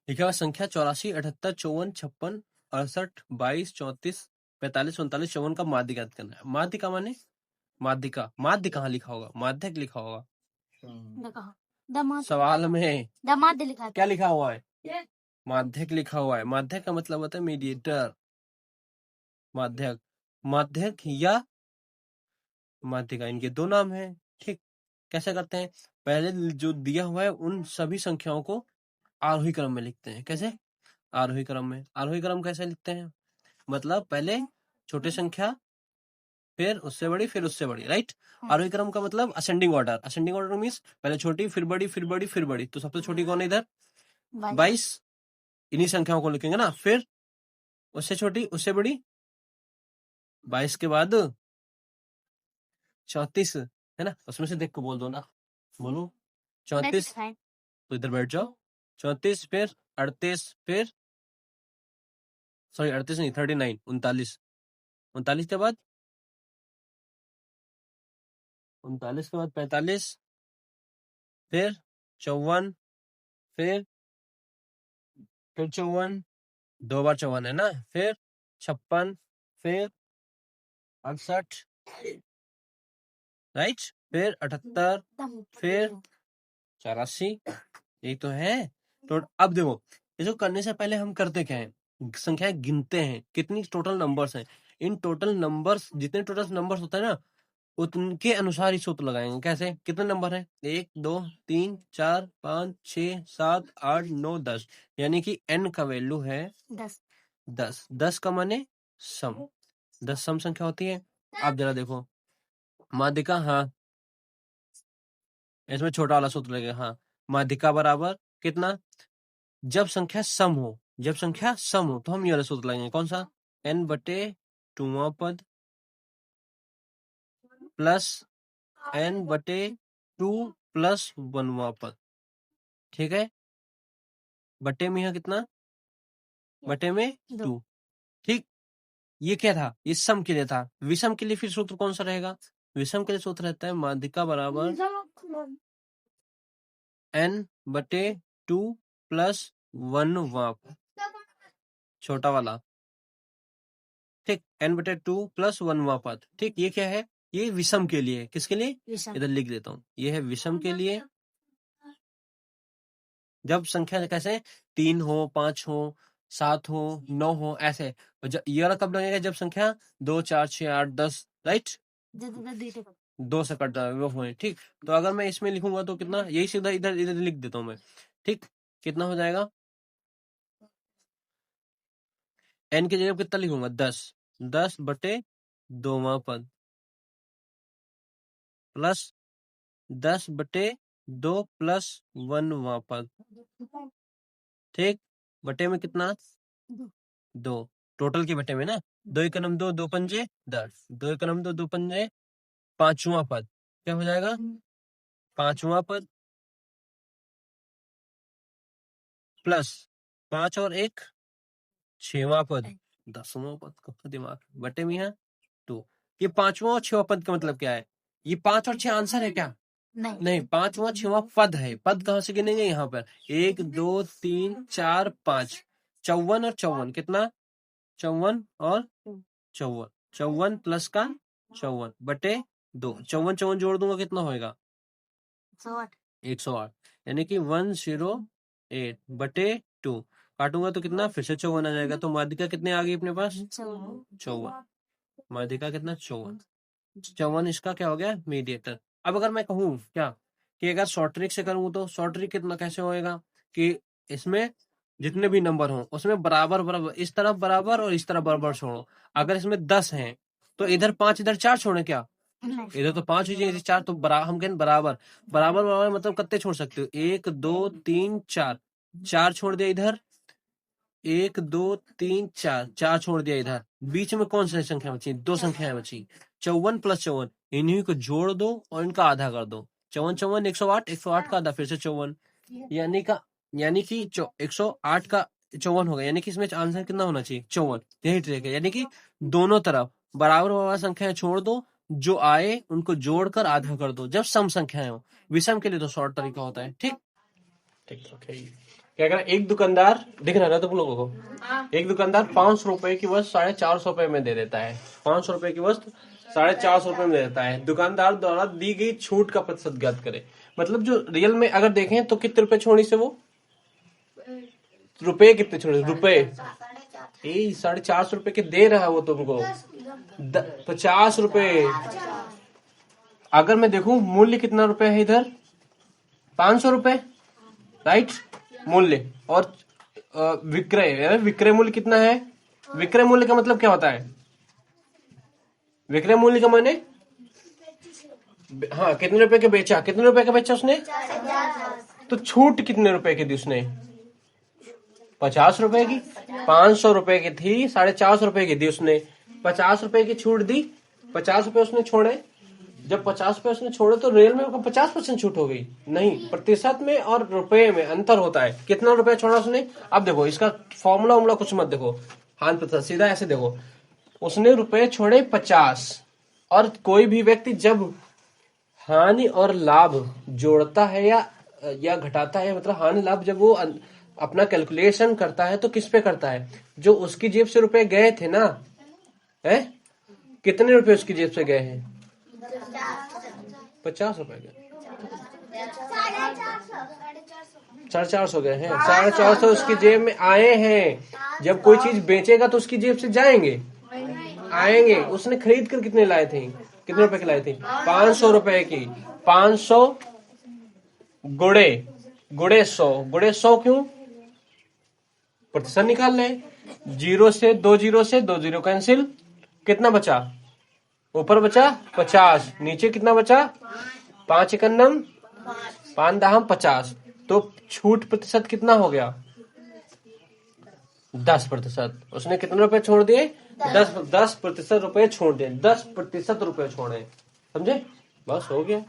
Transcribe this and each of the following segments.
लिखा हुआ संख्या 84, 78, 54, 56, 68, 22, 34, 45, 39, 54 का माध्य ज्ञात करना है। माध्य का माने माध्यिका। माध्य कहाँ लिखा होगा? माध्यक लिखा होगा सवाल में। माध्य लिखा क्या लिखा हुआ है? माध्यक लिखा हुआ है। माध्यक का मतलब होता है मीडिएटर। माध्यक, माध्यक या माध्यिका, इनके दो नाम हैं। ठीक, कैसे करते हैं? पहले जो दिया हुआ है उन सभी संख्याओं को आरोही क्रम में लिखते हैं। कैसे? आरोही क्रम में। आरोही क्रम कैसे लिखते हैं? मतलब पहले छोटी संख्या, फिर उससे बड़ी, फिर उससे बड़ी, राइट। आरोही क्रम का मतलब ascending order. Ascending order means पहले छोटी, फिर बड़ी, फिर बड़ी, फिर बड़ी। तो सबसे छोटी कौन है इधर? 22। इन्हीं संख्याओं को लिखेंगे ना। फिर उससे छोटी, उससे बड़ी 22 के बाद 34 है ना। उसमें से देख को बोल दो ना, बोलो 34। तो इधर बैठ जाओ। 34, फिर 38, फिर सॉरी 38 नहीं, 39, 39। 39 के बाद 39 के बाद 45, फिर 54, फिर 54, दो बार 54 है ना। फिर 56, फिर 68, राइट। फिर 78, फिर 84। यही तो है। तो अब देखो, इसको करने से पहले हम करते क्या है? संख्याएं गिनते हैं, कितनी टोटल नंबर्स हैं। इन टोटल नंबर्स, जितने टोटल नंबर्स होते हैं ना, उनके अनुसार ही सूत्र लगाएंगे। कैसे? कितने नंबर है? 1, 2, 3, 4, 5, 6, 7, 8, 9, 10। यानी कि n का वैल्यू है 10। 10 का माने सम। 10 सम संख्या होती है। आप जरा देखो माध्यिका। हाँ, इसमें छोटा वाला सूत्र लगेगा। हाँ, माध्यिका बराबर कितना? जब संख्या सम हो, जब संख्या सम हो तो हम ये वाला सूत्र लगाएंगे। कौन सा? n बटे 2वां पद प्लस n बटे 2 प्लस 1वां पद। ठीक है। बटे में है कितना? बटे में 2। ठीक, ये क्या था? ये सम के लिए था। विषम के लिए फिर सूत्र कौन सा रहेगा? विषम के लिए सूत्र रहता है माध्यिका बराबर n बटे 2 प्लस 1वां पद, छोटा वाला। ठीक, n बटे 2 प्लस 1वां पद। ठीक, ये क्या है? ये विषम के लिए। किसके लिए? इधर लिख देता हूँ। ये है विषम के लिए। जब संख्या कैसे 3 हो, 5 हो, 7 हो, 9 हो, ऐसे। ये वाला कब लगेगा? जब संख्या 2, 4, 6, 8, 10, राइट। 2 से कट जाए वो होए। ठीक, तो अगर मैं इसमें लिखूंगा तो कितना? यही सीधा इधर इधर लिख देता हूँ मैं। ठीक, कितना हो जाएगा? n की जगह कितना लिखूंगा? 10। 10 बटे 2वां पद प्लस 10 बटे 2 प्लस 1वां पद। ठीक, बटे में कितना? 2। टोटल के बटे में ना। 2 एकम 2, 2 पंजे 10। 2 एकम 2, 2 पंजे 5वां पद। क्या हो जाएगा? 5वां पद प्लस 5 और 1 6वां पद, 10वां पद का दिमाग बटे में है 2। ये 5वां और 6वां पद का मतलब क्या है? ये 5 और 6 आंसर है क्या? नहीं, 5वां 6वां पद है। पद कहाँ से गिनेंगे? यहाँ पर 1, 2, 3, 4, 5, 54 और 54 कितना? 54 और 54, 54 प्लस का 54 बटे 2। 54 54 जोड़ दूंगा कितना होएगा? 108। यानी कि 108 बटे 2। काटूंगा तो कितना? फिर से 54 आ जाएगा। तो माध्यिका कितने आ गई अपने पास? 54। माध्यिका कितना? 54। 54 इसका क्या हो गया? मीडिएटर। अब अगर मैं कहूँ क्या कि अगर शॉर्ट ट्रिक से करूँ तो शॉर्ट ट्रिक कितना कैसे होएगा कि इसमें जितने भी नंबर हों उसमें बराबर बराबर, इस तरफ बराबर और इस तरफ बराबर छोड़ो। अगर इसमें 10 हैं तो इधर 5 इधर 4 छोड़े क्या? इधर तो 5 हो जाएगी, 4 तो हम कहें बराबर। बराबर बराबर मतलब कितने छोड़ सकते हो? 1, 2, 3, 4। 4 छोड़ दिया इधर, 1, 2, 3, 4। 4 छोड़ दिया इधर। बीच में कौन सी संख्या बची? 2 संख्याएं बची। 54 प्लस 54, इन्हीं को जोड़ दो और इनका आधा कर दो। 54 54 108, 108 का आधा फिर से 54। यानी कि 108 का 54 होगा। यानी कि इसमें आंसर कितना होना चाहिए? 54। यही ट्रिक है। यानी कि दोनों तरफ बराबर बराबर संख्याएं छोड़ दो, जो आए उनको जोड़कर आधा कर दो जब सम संख्याएं हो। विषम के लिए तो शॉर्ट तरीका होता है। ठीक, ठीक है, ओके। क्या कह रहा है, एक दुकानदार दिख रहा है ना तुम लोगों को, एक दुकानदार 500 रुपए की वस्तु 450 रुपए में दे देता है। 500 रुपए की वस्तु 450 रुपए में दे देता है। दुकानदार द्वारा दी गई छूट का प्रतिशत ज्ञात करे। मतलब जो रियल में अगर देखें तो कितने रुपए छोड़ी से वो रुपए कितने छोड़े, रुपए 450 रुपए के दे रहा है वो तुमको 50 रुपए। अगर मैं देखूं मूल्य कितना रुपए है इधर 500 रुपए, राइट, मूल्य। और विक्रय, विक्रय मूल्य कितना है, विक्रय मूल्य का मतलब क्या होता है, विक्रय मूल्य का माने, हाँ, कितने रुपए के बेचा, कितने रुपए का बेचा उसने, तो छूट कितने रुपए की दी उसने, 50 रुपए की। 500 रुपए की थी, 450 रुपए की दी उसने, 50 रुपए की छूट दी, 50 रुपए उसने छोड़े। जब 50 रुपए उसने छोड़े तो रियल में 50% छूट हो गई, नहीं, प्रतिशत में और रुपए में अंतर होता है। कितना रुपए छोड़ा उसने, अब देखो इसका फॉर्मूला उमला कुछ मत देखो, हान प्रतिशत सीधा ऐसे देखो, उसने रुपए छोड़े 50, और कोई भी व्यक्ति जब हानि और लाभ जोड़ता है या घटाता है, मतलब हानि लाभ जब वो अपना कैलकुलेशन करता है तो किस पे करता है, जो उसकी जेब से रुपए गए थे ना, है, कितने रुपए उसकी जेब से गए हैं, 50 रुपए गए, 450 गए हैं, 450 उसकी जेब में आए हैं। जब कोई चीज बेचेगा तो उसकी जेब से जाएंगे, आएंगे। उसने खरीद कर कितने लाए थे, कितने रुपए की लाई थी, 500 रुपए की। 500 गुड़े 100, गुड़े 100 क्यों, प्रतिशत निकाल ले, 0 से 2 0 कैंसिल, कितना बचा, ऊपर बचा 50, नीचे कितना बचा, 5 एकन्नम 5 दाहम 50, तो छूट प्रतिशत कितना हो गया, 10%। उसने कितने रुपए छोड़ दिए, 10% रुपए छोड़ दिए, 10% रुपए छोड़े, समझे, बस हो गया।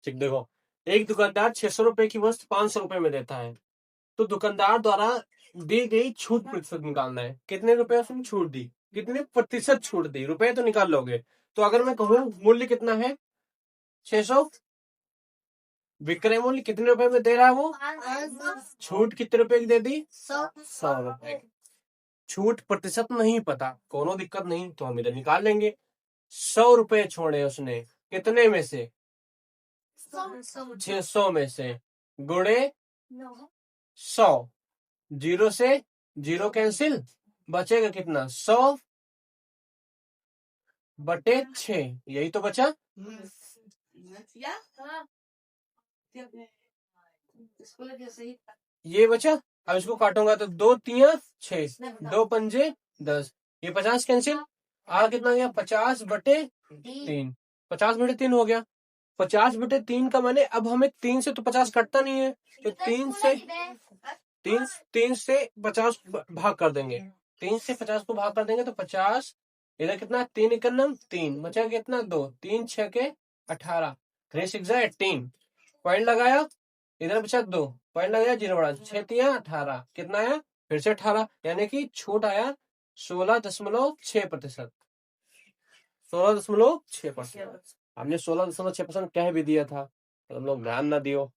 ठीक, देखो, एक दुकानदार 600 रुपए की वस्तु 500 रुपए में देता है, तो दुकानदार द्वारा दी गई छूट प्रतिशत निकालना है। कितने रुपए उसने छूट दी, कितने प्रतिशत छूट दी, रुपए तो निकाल लोगे। तो अगर मैं कहूँ मूल्य कितना है 600, विक्रय मूल्य कितने रुपए में दे रहा है वो, छूट कितने रुपए की दे दी, 100 रुपए। छूट प्रतिशत नहीं पता, कोनो दिक्कत नहीं, तो हम इधर निकाल लेंगे। 100 रुपए छोड़े उसने, कितने में से, 600 में से, गुणे 100, 0 से 0 कैंसिल, बचेगा कितना, 100 बटे 6, यही तो बचा, ये बचा। अब इसको काटूंगा तो 2 3 6, 2 पंजे 10, ये 50 कैंसिल, कितना गया, 50 बटे 3, 50 बटे 3 हो गया। 50 बटे 3 का माने अब हमें 3 से तो 50 कटता नहीं है, तो 3 से 50 भाग कर देंगे, 3 से 50 को भाग कर देंगे तो 50, इधर कितना, 3 एकन्नम 3, बचा कितना 2, 3 6 के 18, 3 6 18, पॉइंट लगाया, इधर बचा 2, पॉइंट लगाया, 0 बढ़ा, 6 3 18, कितना आया, फिर से 18, यानी कि छूट आया 16.6%, 16.6%। हमने 16.6% कह भी दिया था, तो हम लोग ध्यान ना दियो,